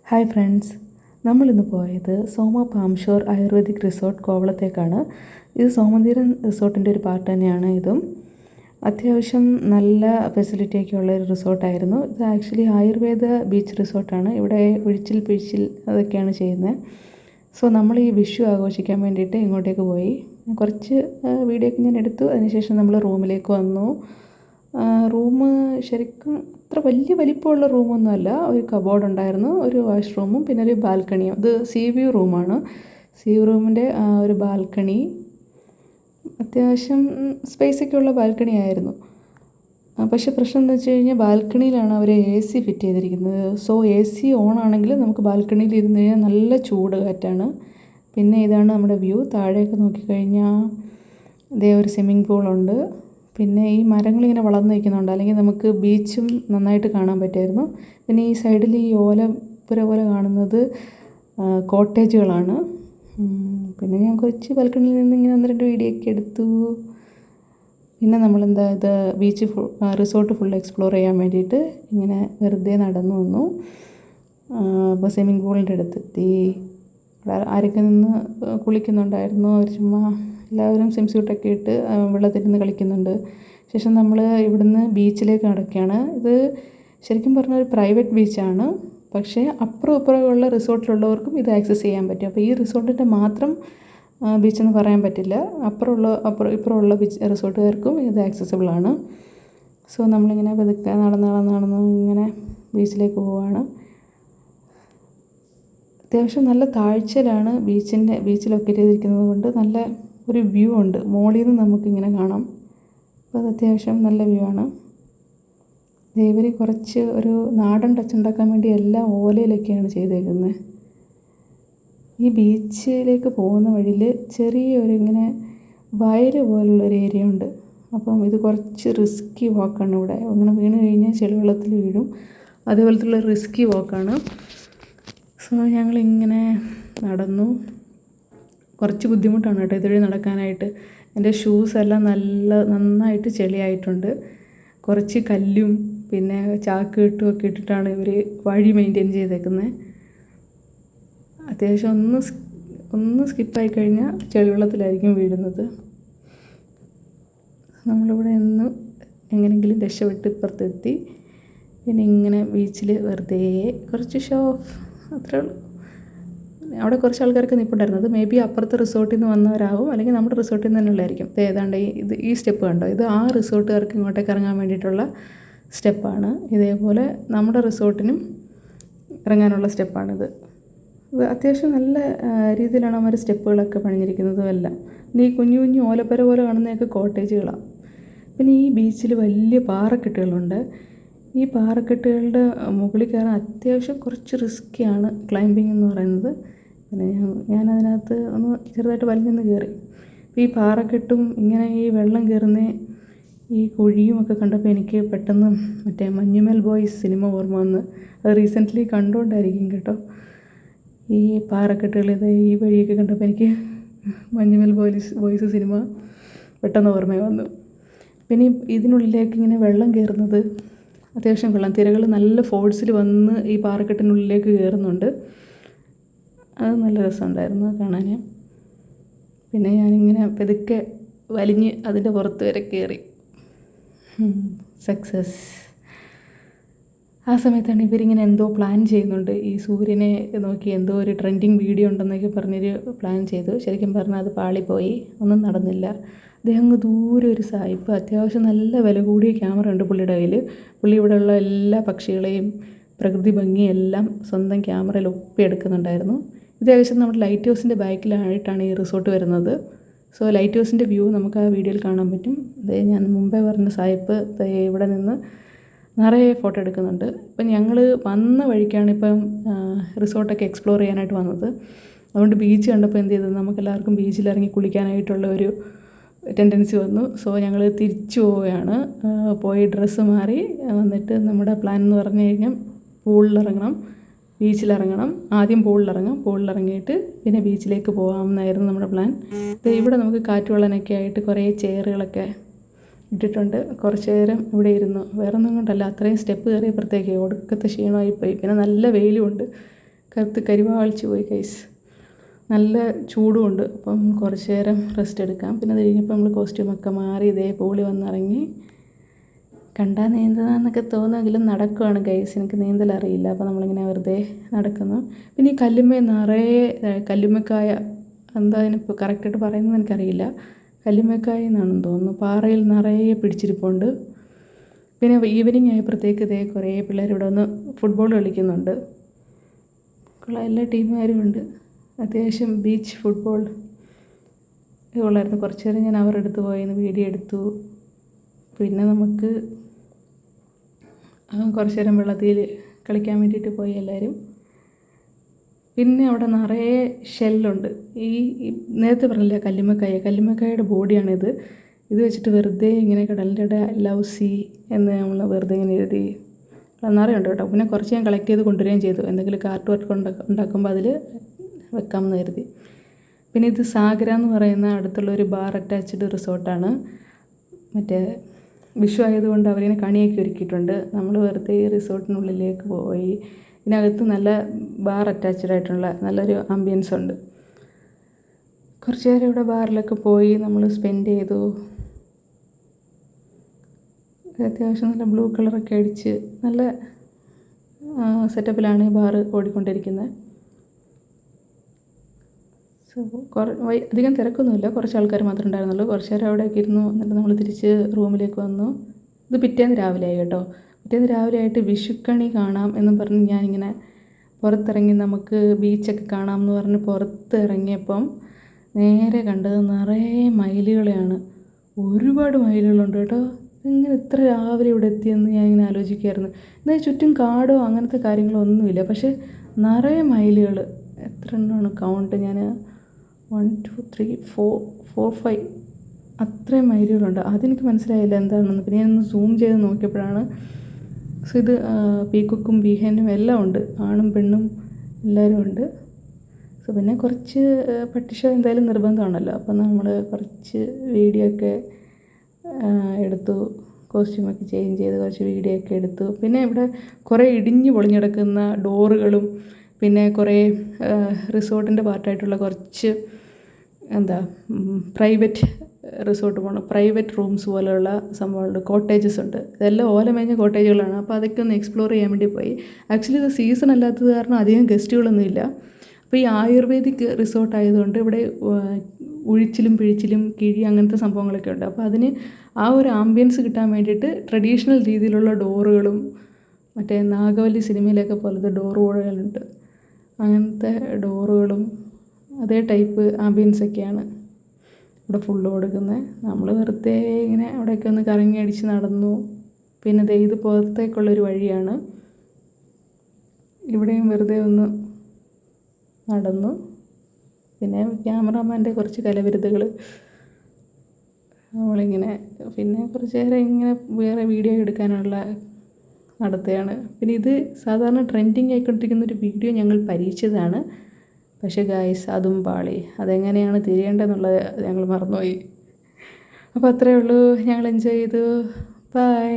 Hi friends, നമ്മളിന്ന് പോയത് സോമ പാംഷോർ ayurvedic resort കോവളത്തേക്കാണ്. ഇത് സോമതീരൻ റിസോർട്ടിൻ്റെ ഒരു പാർട്ട് തന്നെയാണ് ഇതും. അത്യാവശ്യം നല്ല ഫെസിലിറ്റിയൊക്കെ ഉള്ള ഒരു റിസോർട്ടായിരുന്നു. ഇത് ആക്ച്വലി ആയുർവേദ ബീച്ച് റിസോർട്ടാണ്. ഇവിടെ ഒഴിച്ചിൽ പിഴിച്ചിൽ അതൊക്കെയാണ് ചെയ്യുന്നത്. സോ നമ്മൾ ഈ വിഷു ആഘോഷിക്കാൻ വേണ്ടിയിട്ട് ഇങ്ങോട്ടേക്ക് പോയി. കുറച്ച് വീഡിയോ ഒക്കെ ഞാൻ എടുത്തു. അതിനുശേഷം നമ്മൾ റൂമിലേക്ക് വന്നു. റൂം ശരിക്കും അത്ര വലിയ വലിപ്പമുള്ള റൂമൊന്നുമല്ല. ഒരു കബോർഡ് ഉണ്ടായിരുന്നു, ഒരു വാഷ്റൂമും പിന്നെ ഒരു ബാൽക്കണിയും. ഇത് സീ വ്യൂ റൂമാണ്. സീ വ്യൂ റൂമിൻ്റെ ഒരു ബാൽക്കണി, അത്യാവശ്യം സ്പേസൊക്കെ ഉള്ള ബാൽക്കണി ആയിരുന്നു. പക്ഷേ പ്രശ്നം എന്താ വെച്ച് കഴിഞ്ഞാൽ ബാൽക്കണിയിലാണ് അവർ AC ഫിറ്റ് ചെയ്തിരിക്കുന്നത്. സോ AC ഓൺ ആണെങ്കിൽ നമുക്ക് ബാൽക്കണിയിൽ ഇരുന്ന് കഴിഞ്ഞാൽ നല്ല ചൂട് കാറ്റാണ്. പിന്നെ ഇതാണ് നമ്മുടെ വ്യൂ. താഴേക്ക് നോക്കിക്കഴിഞ്ഞാൽ ഇതേ ഒരു സ്വിമ്മിംഗ് പൂളുണ്ട്. പിന്നെ ഈ മരങ്ങളിങ്ങനെ വളർന്നു നിൽക്കുന്നുണ്ട്, അല്ലെങ്കിൽ നമുക്ക് ബീച്ചും നന്നായിട്ട് കാണാൻ പറ്റുമായിരുന്നു. പിന്നെ ഈ സൈഡിൽ ഈ ഓലപ്പുര പോലെ കാണുന്നത് കോട്ടേജുകളാണ്. പിന്നെ ഞാൻ കൊച്ചു ബാൽക്കണിയിൽ നിന്ന് ഇങ്ങനെ 1-2 വീഡിയോ ഒക്കെ എടുത്തു. പിന്നെ നമ്മളെന്താ ഇത് ബീച്ച് റിസോർട്ട് ഫുൾ എക്സ്പ്ലോർ ചെയ്യാൻ വേണ്ടിയിട്ട് ഇങ്ങനെ വെറുതെ നടന്നു വന്നു. അപ്പോൾ സ്വിമ്മിംഗ് പൂളിൻ്റെ അടുത്തെത്തി. ആരൊക്കെ നിന്ന് കുളിക്കുന്നുണ്ടായിരുന്നു. അവർ ചുമ്മാ എല്ലാവരും സ്വിം സ്യൂട്ടൊക്കെ ഇട്ട് വെള്ളത്തിലിരുന്ന് കളിക്കുന്നുണ്ട്. ശേഷം നമ്മൾ ഇവിടുന്ന് ബീച്ചിലേക്ക് നടക്കുകയാണ്. ഇത് ശരിക്കും പറഞ്ഞാൽ ഒരു പ്രൈവറ്റ് ബീച്ചാണ്. പക്ഷേ അപ്പുറം ഇപ്പുറമുള്ള റിസോർട്ടിലുള്ളവർക്കും ഇത് ആക്സസ് ചെയ്യാൻ പറ്റും. അപ്പോൾ ഈ റിസോർട്ടിൻ്റെ മാത്രം ബീച്ചെന്ന് പറയാൻ പറ്റില്ല. ഇപ്പുറമുള്ള ബീച്ച് റിസോർട്ടുകാർക്കും ഇത് ആക്സസിബിളാണ്. സോ നമ്മളിങ്ങനെ പതുക്കെ നടന്ന് ഇങ്ങനെ ബീച്ചിലേക്ക് പോവുകയാണ്. അത്യാവശ്യം നല്ല താഴ്ചയിലാണ് ബീച്ച് ലൊക്കേറ്റ് ചെയ്തിരിക്കുന്നത് കൊണ്ട് നല്ല ഒരു വ്യൂ ഉണ്ട്. മുകളിൽ നിന്ന് നമുക്കിങ്ങനെ കാണാം. അപ്പോൾ അത് അത്യാവശ്യം നല്ല വ്യൂ ആണ്. ഇവർ കുറച്ച് ഒരു നാടൻ ടച്ച് ഉണ്ടാക്കാൻ വേണ്ടി എല്ലാം ഓലയിലൊക്കെയാണ് ചെയ്തേക്കുന്നത്. ഈ ബീച്ചിലേക്ക് പോകുന്ന വഴിയിൽ ചെറിയൊരു ഇങ്ങനെ വയൽ പോലുള്ളൊരു ഏരിയ ഉണ്ട്. അപ്പം ഇത് കുറച്ച് റിസ്കി വാക്കാണ്. ഇവിടെ അങ്ങനെ വീണ് കഴിഞ്ഞാൽ ചെളിവെള്ളത്തിൽ വീഴും. അതേപോലത്തുള്ള റിസ്കി വാക്കാണ്. സോ ഞങ്ങളിങ്ങനെ നടന്നു. കുറച്ച് ബുദ്ധിമുട്ടാണ് കേട്ടോ ഇതുവഴി നടക്കാനായിട്ട്. എൻ്റെ ഷൂസ് എല്ലാം നന്നായിട്ട് ചെളിയായിട്ടുണ്ട്. കുറച്ച് കല്ലും പിന്നെ ചാക്ക് കെട്ടുമൊക്കെ ഇട്ടിട്ടാണ് ഇവർ വഴി മെയിൻറ്റെയിൻ ചെയ്തേക്കുന്നത്. അത്യാവശ്യം ഒന്ന് സ്കിപ്പായി കഴിഞ്ഞാൽ ചെളിവെള്ളത്തിലായിരിക്കും വീഴുന്നത്. നമ്മളിവിടെ നിന്ന് എങ്ങനെയെങ്കിലും രക്ഷപ്പെട്ട് ഇപ്പുറത്തെത്തി. പിന്നെ ഇങ്ങനെ ബീച്ചിൽ വെറുതെ കുറച്ച് ഷോ ഓഫ്, അത്രേ ഉള്ളൂ. അവിടെ കുറച്ച് ആൾക്കാർക്ക് നിൽപ്പുണ്ടായിരുന്നത് മേ ബി അപ്പുറത്തെ റിസോർട്ടിൽ നിന്ന് വന്നവരാകും, അല്ലെങ്കിൽ നമ്മുടെ റിസോർട്ടിൽ നിന്ന് തന്നെയുള്ളതായിരിക്കും. ഏതാണ്ട് ഈ സ്റ്റെപ്പ് കണ്ടോ, ഇത് ആ റിസോർട്ടുകാർക്ക് ഇങ്ങോട്ടേക്ക് ഇറങ്ങാൻ വേണ്ടിയിട്ടുള്ള സ്റ്റെപ്പാണ്. ഇതേപോലെ നമ്മുടെ റിസോർട്ടിനും ഇറങ്ങാനുള്ള സ്റ്റെപ്പാണിത്. ഇത് അത്യാവശ്യം നല്ല രീതിയിലാണ് അവർ സ്റ്റെപ്പുകളൊക്കെ പണിഞ്ഞിരിക്കുന്നതും എല്ലാം. പിന്നെ ഈ കുഞ്ഞു കുഞ്ഞു ഓലപ്പര പോലെ കാണുന്നതൊക്കെ കോട്ടേജുകളാണ്. പിന്നെ ഈ ബീച്ചിൽ വലിയ പാറക്കെട്ടുകളുണ്ട്. ഈ പാറക്കെട്ടുകളുടെ മുകളിൽ കയറാൻ അത്യാവശ്യം കുറച്ച് റിസ്ക്കിയാണ് ക്ലൈമ്പിംഗ് എന്ന് പറയുന്നത്. പിന്നെ ഞാനതിനകത്ത് ഒന്ന് ചെറുതായിട്ട് വലിഞ്ഞൊന്ന് കയറി. ഈ പാറക്കെട്ടും ഇങ്ങനെ ഈ വെള്ളം കയറുന്ന ഈ കുഴിയും ഒക്കെ കണ്ടപ്പോൾ എനിക്ക് പെട്ടെന്ന് മറ്റേ മഞ്ഞുമൽ ബോയ്സ് സിനിമ ഓർമ്മ വന്ന്. അത് റീസെൻ്റ്ലി കണ്ടുകൊണ്ടായിരിക്കും കേട്ടോ. ഈ പാറക്കെട്ടുകൾ ഈ വഴിയൊക്കെ കണ്ടപ്പോൾ എനിക്ക് മഞ്ഞുമൽ ബോയ്സ് സിനിമ പെട്ടെന്ന് ഓർമ്മ വന്നു. പിന്നെ ഇതിനുള്ളിലേക്ക് ഇങ്ങനെ വെള്ളം കയറുന്നത് അത്യാവശ്യം കൊള്ളാം. തിരകൾ നല്ല ഫോഴ്സിൽ വന്ന് ഈ പാറക്കെട്ടിനുള്ളിലേക്ക് കയറുന്നുണ്ട്. അത് നല്ല രസമുണ്ടായിരുന്നു കാണാൻ. പിന്നെ ഞാനിങ്ങനെ പതുക്കെ വലിഞ്ഞ് അതിൻ്റെ പുറത്ത് വരെ കയറി. സക്സസ്. ആ സമയത്താണ് ഇവരിങ്ങനെ എന്തോ പ്ലാൻ ചെയ്യുന്നുണ്ട്. ഈ സൂര്യനെ നോക്കി എന്തോ ഒരു ട്രെൻഡിങ് വീഡിയോ ഉണ്ടെന്നൊക്കെ പറഞ്ഞൊരു പ്ലാൻ ചെയ്തു. ശരിക്കും പറഞ്ഞാൽ അത് പാളിപ്പോയി, ഒന്നും നടന്നില്ല. അദ്ദേഹം അങ്ങ് ദൂരെ ഒരു സായിപ്പ്, അത്യാവശ്യം നല്ല വില കൂടിയ ക്യാമറ ഉണ്ട് പുള്ളിയുടെ കയ്യിൽ. പുള്ളി ഇവിടെയുള്ള എല്ലാ പക്ഷികളെയും പ്രകൃതി ഭംഗിയെല്ലാം സ്വന്തം ക്യാമറയിൽ ഒപ്പിയെടുക്കുന്നുണ്ടായിരുന്നു. ഇത് ഏകദേശം നമ്മുടെ ലൈറ്റ് ഹൗസിൻ്റെ ബാക്കിലായിട്ടാണ് ഈ റിസോർട്ട് വരുന്നത്. സോ ലൈറ്റ് ഹൗസിൻ്റെ വ്യൂ നമുക്ക് ആ വീഡിയോയിൽ കാണാൻ പറ്റും. അതേ ഞാൻ മുമ്പേ പറഞ്ഞ സായിപ്പ് ഇവിടെ നിന്ന് നിറയെ ഫോട്ടോ എടുക്കുന്നുണ്ട്. ഇപ്പം ഞങ്ങൾ വന്ന വഴിക്കാണ് ഇപ്പം റിസോർട്ടൊക്കെ എക്സ്പ്ലോർ ചെയ്യാനായിട്ട് വന്നത്. അതുകൊണ്ട് ബീച്ച് കണ്ടപ്പോൾ എന്ത് ചെയ്തത്, നമുക്കെല്ലാവർക്കും ബീച്ചിലിറങ്ങി കുളിക്കാനായിട്ടുള്ള ഒരു ടെൻഡൻസി വന്നു. സോ ഞങ്ങൾ തിരിച്ചു പോവുകയാണ്. പോയി ഡ്രസ്സ് മാറി വന്നിട്ട് നമ്മുടെ പ്ലാൻ എന്ന് പറഞ്ഞു കഴിഞ്ഞാൽ പൂളിലിറങ്ങണം, ബീച്ചിലിറങ്ങണം. ആദ്യം പൂളിലിറങ്ങിയിട്ട് പിന്നെ ബീച്ചിലേക്ക് പോകാമെന്നായിരുന്നു നമ്മുടെ പ്ലാൻ. ഇവിടെ നമുക്ക് കാറ്റ് കൊള്ളാനൊക്കെ ആയിട്ട് കുറേ ചെയറുകളൊക്കെ ഇട്ടിട്ടുണ്ട്. കുറച്ച് നേരം ഇവിടെ ഇരുന്നു. വേറെ ഒന്നും കൊണ്ടല്ല, അത്രയും സ്റ്റെപ്പ് കയറിയപ്പോഴത്തേക്ക് ഒടുക്കത്തെ ക്ഷീണമായിപ്പോയി. പിന്നെ നല്ല വെയിലുമുണ്ട്. കറുത്ത് കരിവാളിച്ച് പോയി ഗൈസ്. നല്ല ചൂടുമുണ്ട്. അപ്പം കുറച്ച് നേരം റെസ്റ്റ് എടുക്കാം. പിന്നെ അത് കഴിഞ്ഞപ്പോൾ നമ്മൾ കോസ്റ്റ്യൂമൊക്കെ മാറി ഇതേ പൂളി വന്നിറങ്ങി. കണ്ടാൽ നീന്തുന്നതെന്നൊക്കെ തോന്നുമെങ്കിലും നടക്കുവാണ് ഗൈസ്. എനിക്ക് നീന്തൽ അറിയില്ല. അപ്പോൾ നമ്മളിങ്ങനെ വെറുതെ നടക്കുന്നു. പിന്നെ ഈ കല്ലുമ്മ നിറയെ കല്ലുമ്മക്കായ, എന്താ അതിനിപ്പോൾ കറക്റ്റായിട്ട് പറയുന്നത് എനിക്കറിയില്ല. കല്ലുമ്മക്കായ എന്നാണെന്ന് തോന്നുന്നു. പാറയിൽ നിറയെ പിടിച്ചിരിപ്പുണ്ട്. പിന്നെ ഈവനിങ് ആയപ്പോഴത്തേക്ക് ഇതേ കുറേ പിള്ളേർ ഇവിടെ വന്ന് ഫുട്ബോൾ കളിക്കുന്നുണ്ട്. എല്ലാ ടീമുകാരും ഉണ്ട്. അത്യാവശ്യം ബീച്ച് ഫുട്ബോൾ ഉള്ളായിരുന്നു. കുറച്ച് നേരം ഞാൻ അവരുടെ അടുത്ത് പോയിരുന്നു, വീഡിയോ എടുത്തു. പിന്നെ നമുക്ക് കുറച്ച് നേരം വെള്ളത്തിൽ കളിക്കാൻ വേണ്ടിയിട്ട് പോയി എല്ലാവരും. പിന്നെ അവിടെ നിറയെ ഷെല്ലുണ്ട്. ഈ നേരത്തെ പറഞ്ഞില്ല കല്ലുമ്മക്കായയുടെ ബോഡിയാണിത്. ഇത് വെച്ചിട്ട് വെറുതെ ഇങ്ങനെ കടലിൻ്റെ ലവ് സീ എന്ന് നമ്മൾ വെറുതെ ഇങ്ങനെ എഴുതി നിറയുണ്ട് കേട്ടോ. പിന്നെ കുറച്ച് ഞാൻ കളക്ട് ചെയ്ത് കൊണ്ടുവരികയും ചെയ്തു. എന്തെങ്കിലും കാർട്ട് വർക്ക് ഉണ്ടാക്കുമ്പോൾ അതിൽ വെക്കാമെന്ന് കരുതി. പിന്നെ ഇത് സാഗര എന്ന് പറയുന്ന അടുത്തുള്ളൊരു ബാർ അറ്റാച്ച്ഡ് റിസോർട്ടാണ്. മറ്റേ വിഷു ആയതുകൊണ്ട് അവരിങ്ങനെ കണിയൊക്കെ ഒരുക്കിയിട്ടുണ്ട്. നമ്മൾ വെറുതെ ഈ റിസോർട്ടിനുള്ളിലേക്ക് പോയി. ഇതിനകത്ത് നല്ല ബാർ അറ്റാച്ച്ഡ് ആയിട്ടുള്ള നല്ലൊരു ആംബിയൻസ് ഉണ്ട്. കുറച്ച് നേരം ഇവിടെ ബാറിലൊക്കെ പോയി നമ്മൾ സ്പെൻഡ് ചെയ്തു. അത്യാവശ്യം നല്ല ബ്ലൂ കളറൊക്കെ അടിച്ച് നല്ല സെറ്റപ്പിലാണ് ഈ ബാർ ഓടിക്കൊണ്ടിരിക്കുന്നത്. സോ അധികം തിരക്കൊന്നുമില്ല. കുറച്ച് ആൾക്കാർ മാത്രമേ ഉണ്ടായിരുന്നുള്ളൂ. കുറച്ച് നേരം അവിടെയൊക്കെ ഇരുന്നു. എന്നിട്ട് നമ്മൾ തിരിച്ച് റൂമിലേക്ക് വന്നു. ഇത് പിറ്റേന്ന് രാവിലെ ആയി കേട്ടോ. പിറ്റേന്ന് രാവിലെ ആയിട്ട് വിഷുക്കണി കാണാം എന്നും പറഞ്ഞ് ഞാനിങ്ങനെ പുറത്തിറങ്ങി നമുക്ക് ബീച്ചൊക്കെ കാണാം എന്ന് പറഞ്ഞ് പുറത്തിറങ്ങിയപ്പം നേരെ കണ്ടത് നിറയെ മയിലുകളെയാണ്. ഒരുപാട് മയിലുകളുണ്ട് കേട്ടോ. ഇങ്ങനെ ഇത്ര രാവിലെ ഇവിടെ എത്തിയെന്ന് ഞാനിങ്ങനെ ആലോചിക്കുമായിരുന്നു. എന്നാൽ ചുറ്റും കാടോ അങ്ങനത്തെ കാര്യങ്ങളോ ഒന്നുമില്ല. പക്ഷേ നിറയെ മയിലുകൾ. എത്ര എണ്ണമാണ് കൗണ്ട്? ഞാൻ 1 2 3 4 5 അത്രയും മയിലുകളുണ്ട്. അതെനിക്ക് മനസ്സിലായില്ല എന്താണെന്ന്. പിന്നെ ഞാനൊന്ന് സൂം ചെയ്ത് നോക്കിയപ്പോഴാണ്. സോ ഇത് പീക്കൊക്കും ബീഹനും എല്ലാം ഉണ്ട്. ആണും പെണ്ണും എല്ലാവരും ഉണ്ട്. സോ പിന്നെ കുറച്ച് പട്ടിഷോ എന്തായാലും നിർബന്ധമാണല്ലോ. അപ്പം നമ്മൾ കുറച്ച് വീഡിയോ ഒക്കെ എടുത്തു. കോസ്റ്റ്യൂമൊക്കെ ചേഞ്ച് ചെയ്ത് കുറച്ച് വീഡിയോ ഒക്കെ എടുത്തു. പിന്നെ ഇവിടെ കുറേ ഇടിഞ്ഞ് പൊളിഞ്ഞിടക്കുന്ന ഡോറുകളും പിന്നെ കുറേ റിസോർട്ടിൻ്റെ പാർട്ടായിട്ടുള്ള കുറച്ച് പ്രൈവറ്റ് റിസോർട്ട് പ്രൈവറ്റ് റൂംസ് പോലെയുള്ള സംഭവമുണ്ട്. കോട്ടേജസ് ഉണ്ട്. ഇതെല്ലാം ഓലമേഞ്ഞ കോട്ടേജുകളാണ്. അപ്പോൾ അതൊക്കെ ഒന്ന് എക്സ്പ്ലോർ ചെയ്യാൻ വേണ്ടി പോയി. ആക്ച്വലി ഇത് സീസൺ അല്ലാത്തത് കാരണം അധികം ഗസ്റ്റുകളൊന്നുമില്ല. അപ്പോൾ ഈ ആയുർവേദിക് റിസോർട്ട് ആയതുകൊണ്ട് ഇവിടെ ഉഴിച്ചിലും പിഴിച്ചിലും കിഴി അങ്ങനത്തെ സംഭവങ്ങളൊക്കെ ഉണ്ട്. അപ്പോൾ അതിന് ആ ഒരു ആംബിയൻസ് കിട്ടാൻ വേണ്ടിയിട്ട് ട്രഡീഷണൽ രീതിയിലുള്ള ഡോറുകളും മറ്റേ നാഗവല്ലി സിനിമയിലൊക്കെ പോലത്തെ ഡോറുകളുണ്ട്. അങ്ങനത്തെ ഡോറുകളും അതേ ടൈപ്പ് ആംബിയൻസൊക്കെയാണ് ഇവിടെ ഫുള്ള് കൊടുക്കുന്നത്. നമ്മൾ വെറുതെ ഇങ്ങനെ അവിടെയൊക്കെ ഒന്ന് കറങ്ങി അടിച്ച് നടന്നു. പിന്നെ ഇത് പുറത്തേക്കുള്ളൊരു വഴിയാണ്. ഇവിടെയും വെറുതെ ഒന്ന് നടന്നു. പിന്നെ ക്യാമറാമാൻ്റെ കുറച്ച് കലവിരുതുകൾ നമ്മളിങ്ങനെ പിന്നെ കുറച്ച് നേരം ഇങ്ങനെ വേറെ വീഡിയോ എടുക്കാനുള്ള നടത്തുകയാണ്. പിന്നെ ഇത് സാധാരണ ട്രെൻഡിങ് ആയിക്കൊണ്ടിരിക്കുന്നൊരു വീഡിയോ ഞങ്ങൾ പരീക്ഷിച്ചതാണ്. പക്ഷേ ഗായ്സ് അതും പാളി. അതെങ്ങനെയാണ് തിരിയേണ്ടതെന്നുള്ളത് ഞങ്ങൾ മറന്നുപോയി. അപ്പോൾ അത്രയേ ഉള്ളൂ. ഞങ്ങൾ എൻജോയ് ചെയ്തു. ബൈ.